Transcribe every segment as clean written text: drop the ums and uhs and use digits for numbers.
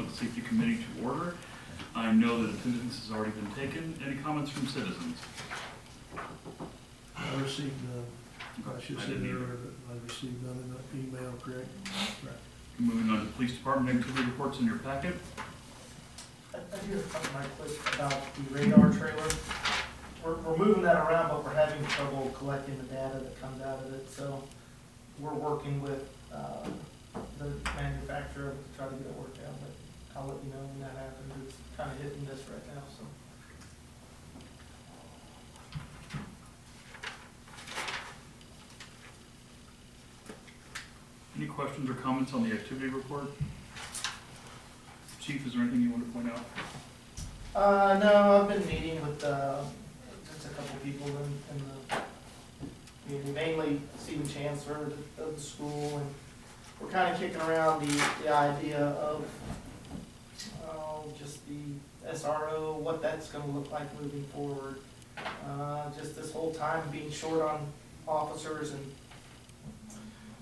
Public Safety Committee to order. I know that attendance has already been taken. Any comments from citizens? I received none. I should I say didn't either. earlier that I received none in the email, correct? Right. Moving on to Police Department activity reports in your packet. I do have something right quick about the radar trailer. We're moving that around, but we're having trouble collecting the data that comes out of it, so we're working with, the manufacturer to try to get it worked out, but I'll let you know when that happens. It's kind of hitting this right now, so. Any questions or comments on the activity report? Chief, is there anything you want to point out? No, I've been meeting with, just a couple people in the community, mainly Stephen Chancellor of the school, and we're kind of kicking around the idea of, just the SRO, what that's gonna look like moving forward. Just this whole time being short on officers, and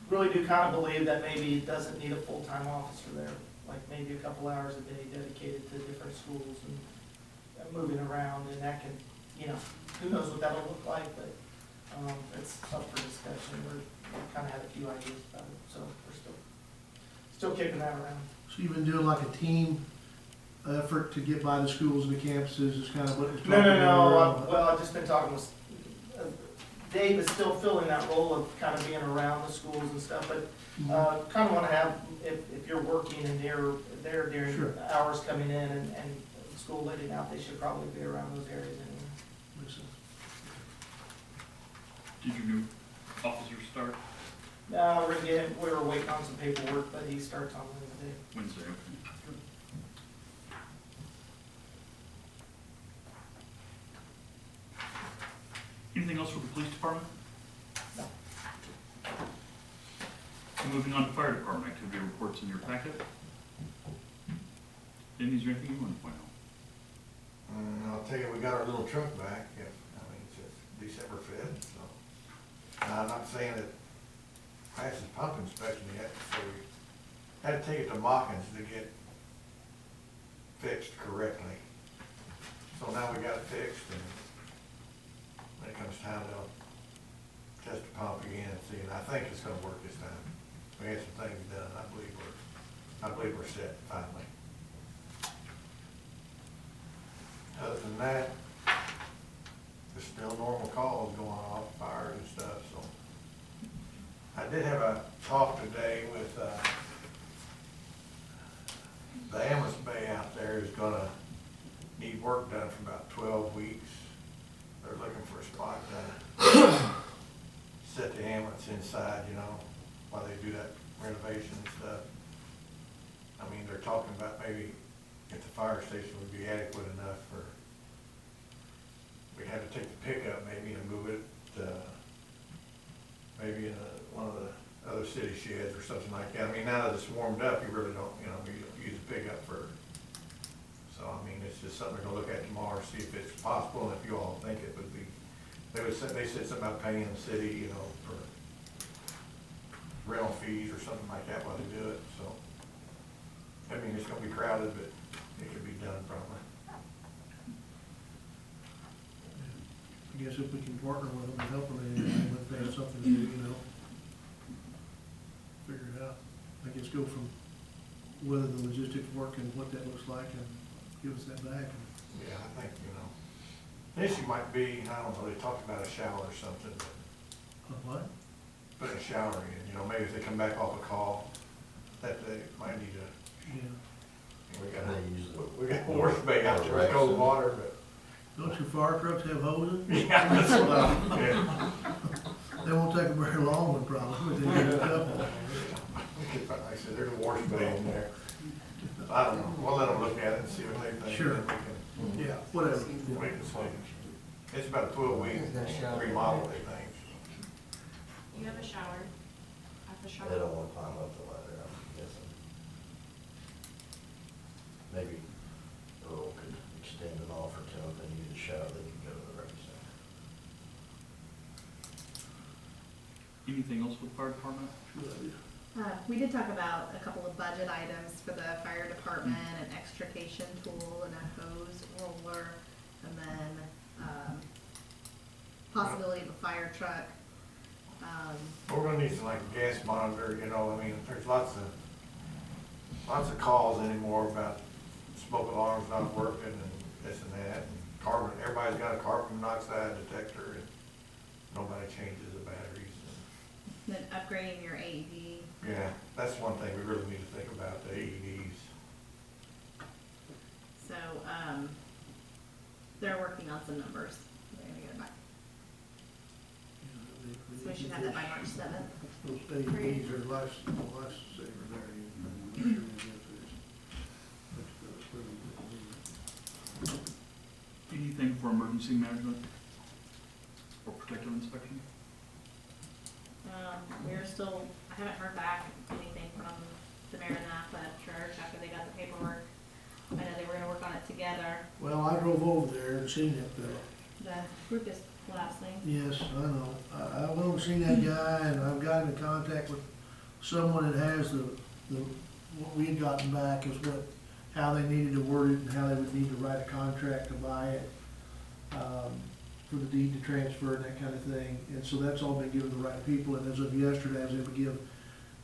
really do kind of believe that maybe it doesn't need a full-time officer there, like maybe a couple hours a day dedicated to different schools and moving around, and that can, you know, who knows what that'll look like, but it's up for discussion. We kind of had a few ideas about it, so we're still kicking that around. So you've been doing like a team effort to get by the schools and the campuses is kind of what it's talking No. about? Well, I've just been talking with, Dave is still filling that role of kind of being around the schools and stuff, but kind of want to have, if you're working and they're during Sure. hours coming in and school letting out, they should probably be around those areas anyway. Makes sense. Did your new officer start We're gonna get him, we were waiting on some paperwork, but he starts on Wednesday. Wednesday? Okay. Anything else for the police department? No. Moving on to fire department activity reports in your packet. Danny, is there anything you want to point out? I'll tell you, we got our little truck back. Yeah, I mean, it's just December 5th, so. I'm not saying it passes pump inspection yet, so we had to take it to Mockins to get fixed correctly. So now we got it fixed, and when it comes time, they'll test the pump again and see, and I think it's gonna work this time. We had some things done, I believe we're set finally. Other than that, there's still normal calls going off, fires and stuff, so. I did have a talk today with, the ambulance bay out there is gonna need work done for about 12 weeks. They're looking for a spot to set the ambulance inside, you know, while they do that renovation and stuff. I mean, they're talking about maybe if the fire station would be adequate enough for, we'd have to take the pickup maybe and move it to, maybe in one of the other city sheds or something like that. I mean, now that it's warmed up, you really don't, you know, you use a pickup for, so I mean, it's just something we're gonna look at tomorrow, see if it's possible, and if you all think it would be. They said something about paying the city, you know, for rental fees or something like that while they do it, so. I mean, it's gonna be crowded, but it could be done probably. I guess if we can partner with them and help them in anything, if they have something to do, you know, figure it out. I guess go from whether the logistics work and what that looks like and give us that back. Yeah, I think, you know, the issue might be, I don't know, they talked about a shower or something, but What? putting a shower in, you know, maybe if they come back off a call, that they might need to, Yeah. we got a wash bay out there with cold water, but. Don't your fire trucks have hoses? Yeah, that's what yeah. They won't take them very long, but probably, but they get a couple. Like I said, there's a wash bay in there. I don't know, we'll let them look at it and see what they think. Sure. and then we Yeah, whatever. can wait and see. It's about a 12-week remodel, they think. You have a shower at the shop. They don't want to climb up the ladder, I'm guessing. Maybe Earl could extend an offer to them, they need a shower, they can go to the rec center. Anything else with fire department? Good idea. We did talk about a couple of budget items for the fire department, an extrication tool and a hose roller, and then, possibility of a fire truck. We're gonna need some like a gas monitor, you know, I mean, there's lots of calls anymore about smoke alarms not working and this and that. And carbon, everybody's got a carbon monoxide detector and nobody changes the batteries. Then upgrading your AED. Yeah, that's one thing we really need to think about, the AEDs. So, they're working on some numbers. They're gonna get it back. So we should have that by March 7th. Those AEDs are lifesaver there. I'm sure we'll get this. That's pretty good. Anything for emergency management or protective inspection? We're still, I haven't heard back anything from the Maranatha Church after they got the paperwork. I know they were gonna work on it together. Well, I drove over there and seen that fellow. The group is collapsing. Yes, I know. I went over and seen that guy, and I've got him in contact with someone that has what we had gotten back is how they needed to word it and how they would need to write a contract to buy it, for the deed to transfer and that kind of thing. And so that's all been given to the right people, and as of yesterday, I was able to give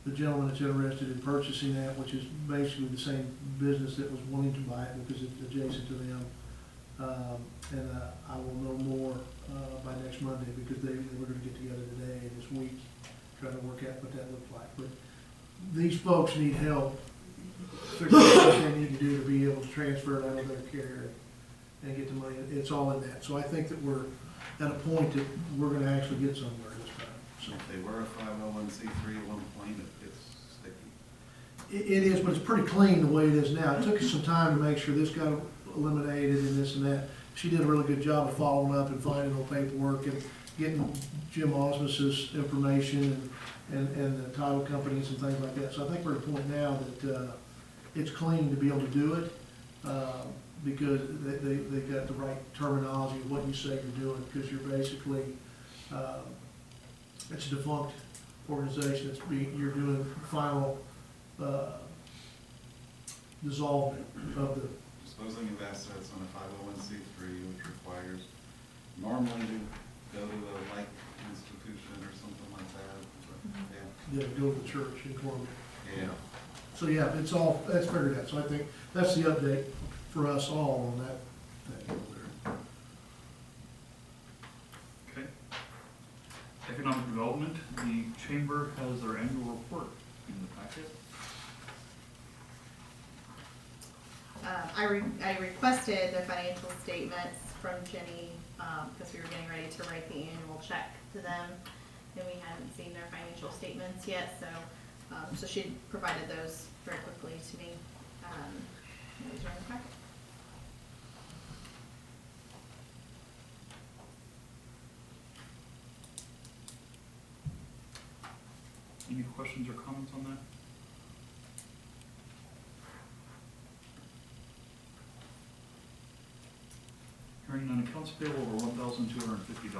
the gentleman that's interested in purchasing that, which is basically the same business that was wanting to buy it because it's adjacent to them. I will know more by next Monday because they were gonna get together today and this week, trying to work out what that looks like. But these folks need help figuring out what they need to do to be able to transfer it out of their care and get the money. It's all in that. So I think that we're at a point that we're gonna actually get somewhere this time. So If they were a 501c3 at one point, it's sticky. it is, but it's pretty clean the way it is now. It took us some time to make sure this got eliminated and this and that. She did a really good job of following up and finding all paperwork and getting Jim Osmus's information and the title companies and things like that. So I think we're at a point now that it's clean to be able to do it because they got the right terminology of what you say you're doing, because you're basically, it's a defunct organization. You're doing final dissolvement of the. Disposing of assets on a 501c3, which requires normally to go to a like institution or something like that, but, Yeah, go to the church in Columbia. yeah. So, yeah, that's figured out. So I think that's the update for us all on that thing over there. Okay. Economic development, the chamber has their annual report in the packet. I requested the financial statements from Jenny, because we were getting ready to write the annual check to them, and we hadn't seen their financial statements yet, so she provided those very quickly to me. Those are in the packet. Any questions or comments on that? Hearing none, accounts payable over $1,250.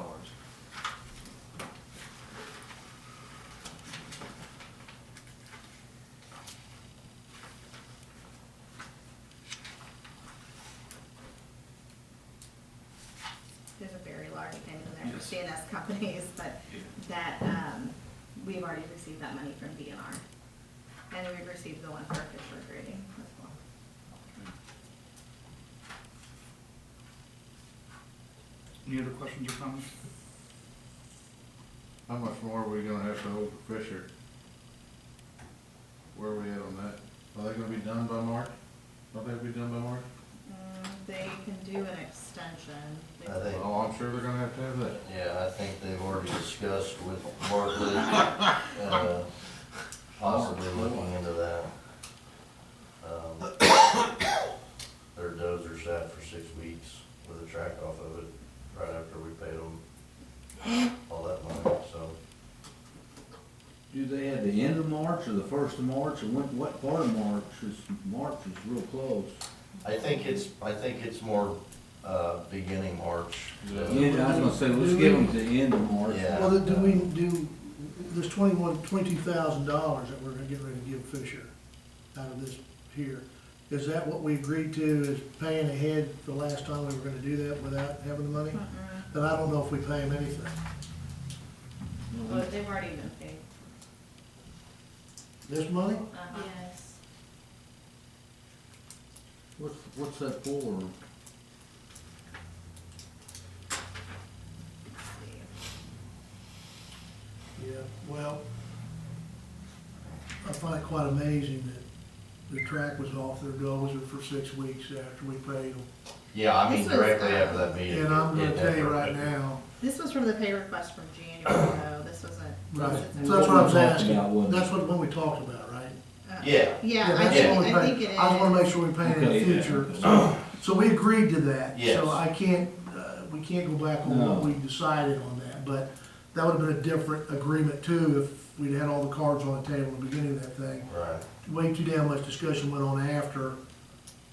There's a very large payment in there for Yes. CNS companies, but Yeah. that, we've already received that money from DNR. And we've received the one for Fisher grading as well. Any other questions or comments? How much more are we gonna have to hold for Fisher? Where are we at on that? Are they gonna be done by March? Don't they be done by March? They can do an extension. They- I think- Oh, I'm sure they're gonna have that. Yeah, I think they've already discussed with Bartlett, possibly looking into that. Their dozer sat for 6 weeks with a track off of it, right after we paid them all that money, so. Do they have the end of March or the first of March, or what part of March is real close? I think it's more, beginning March. Yeah, I was gonna say, let's give them to the end of March. Yeah. Well, do we do, this $22,000 that we're gonna get ready to give Fisher out of this here, is that what we agreed to, is paying ahead the last time we were gonna do that without having the money? Then I don't know if we pay him anything. Oh, they've already been paid. This money? Yes. What's that for? Yeah, well, I find it quite amazing that the track was off their goals for 6 weeks after we paid them. Yeah, I mean, This was, directly after that meeting. And I'm gonna it tell you never- right now, This was from the pay request from January, though, this wasn't. right, this so isn't- that's what I was Talking asking, about what- that's what, when we talked about, right? Yeah. Yeah, I that's think, what we I pay. think it is. I just wanna make sure we pay it in Okay, the yeah. future, so we agreed to that. Yes. So I can't, we can't go back on what No. we decided on that, but that would've been a different agreement too if we'd had all the cards on the table at the beginning of that thing. Right. Way too damn much discussion went on after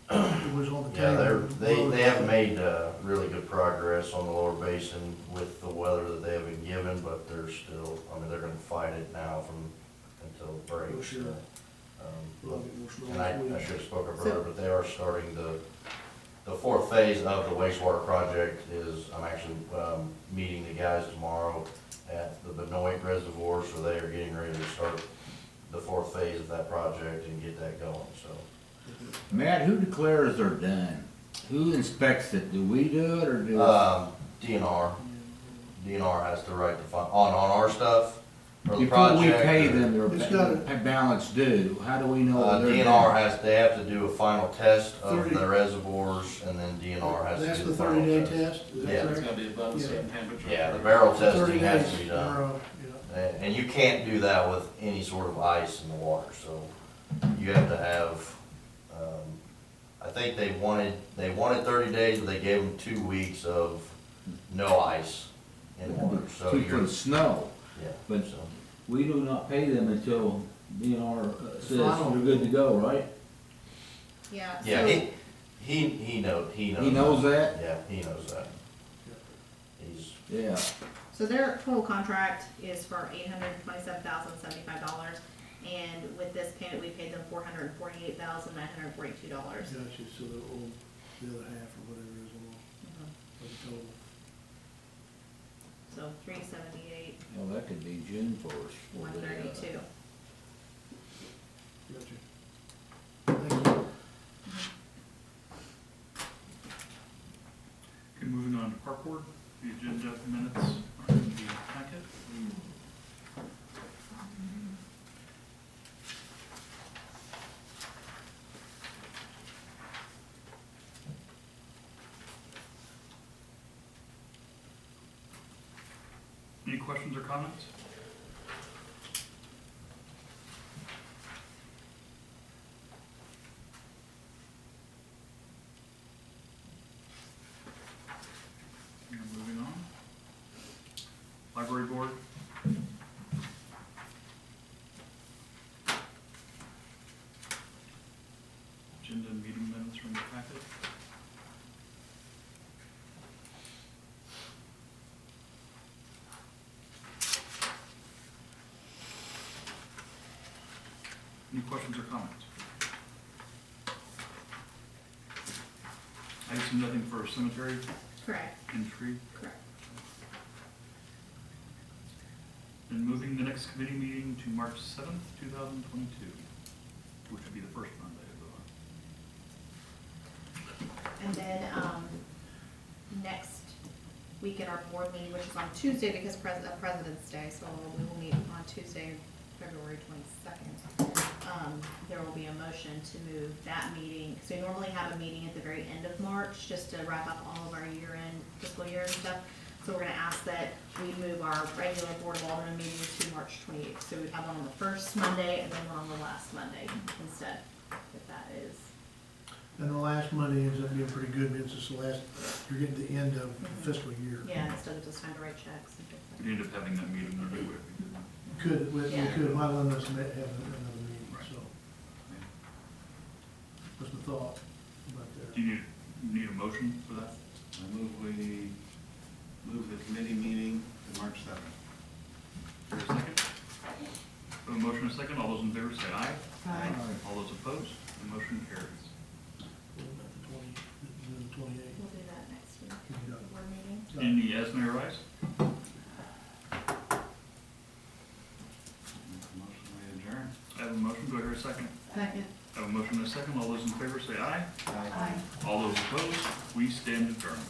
it was on the Yeah, table. they have made, really good progress on the lower basin with the weather that they have been given, but they're still, I mean, they're gonna fight it now until it breaks. Oh, sure. And I should have spoken So- earlier, but they are starting the fourth phase of the wastewater project is, I'm actually, meeting the guys tomorrow at the Benoit Reservoir, so they are getting ready to start the fourth phase of that project and get that going, so. Matt, who declares they're done? Who inspects it? Do we do it or do? DNR has to write the on our stuff for the Before we project. pay them, It's their gotta- balance due, how do we know they're DNR done? they have to do a final test of 30 the reservoirs, and then DNR has to That's do the the final 30-day test. test? Is that Yeah. correct? It's gotta be above a certain temperature. Yeah, the barrel 30 testing has days to be in a done. row, yeah. And you can't do that with any sort of ice in the water, so you have to have, I think they wanted 30 days, but they gave them 2 weeks of no ice in water, so For you're, the snow, yeah, but- so. we do not pay them until DNR says Final. they're good to go, right? Yeah, Yeah, so, he knows. He knows that? Yeah, he knows that. He's, Yeah. so their total contract is for $827,075, and with this payment, we paid them $448,942. Gotcha, so the old, the other half or whatever it is on the total. So 378, Well, that could be June first. 132. Gotcha. Thank you. Okay, moving on to park board, the agenda minutes are in the packet. Any questions or comments? Moving on. Library board. Agenda and meeting minutes are in the packet. Any questions or comments? I see nothing for cemetery Correct, and tree. correct. And moving the next committee meeting to March 7th, 2022, which would be the first Monday of the month. And then, next week at our board meeting, which is on Tuesday because of President's Day, so we will meet on Tuesday, February 22nd. There will be a motion to move that meeting, so we normally have a meeting at the very end of March, just to wrap up all of our year-end fiscal year and stuff. So we're gonna ask that we move our regular Board of Alderman meeting to March 28th. So we'd have one on the first Monday and then one on the last Monday instead, if that is. And the last Monday ends up being pretty good, because it's the last, you're getting to the end of the fiscal year. Yeah, instead of just time to write checks and things like We end up having that meeting anyway. Could, we Yeah. could, might let us have another meeting, so. What's the thought about that? Do you need a motion for that? I move the committee meeting to March 7th. For a second? We have a motion and a second. All those in favor say aye. Aye. All those opposed, the motion carries. What about the 28th? We'll do that next week, board meeting. Any as may arise? Make a motion, we adjourn. I have a motion. Do I hear a second? Second. I have a motion and a second. All those in favor say aye. Aye. All those opposed, we stand adjourned.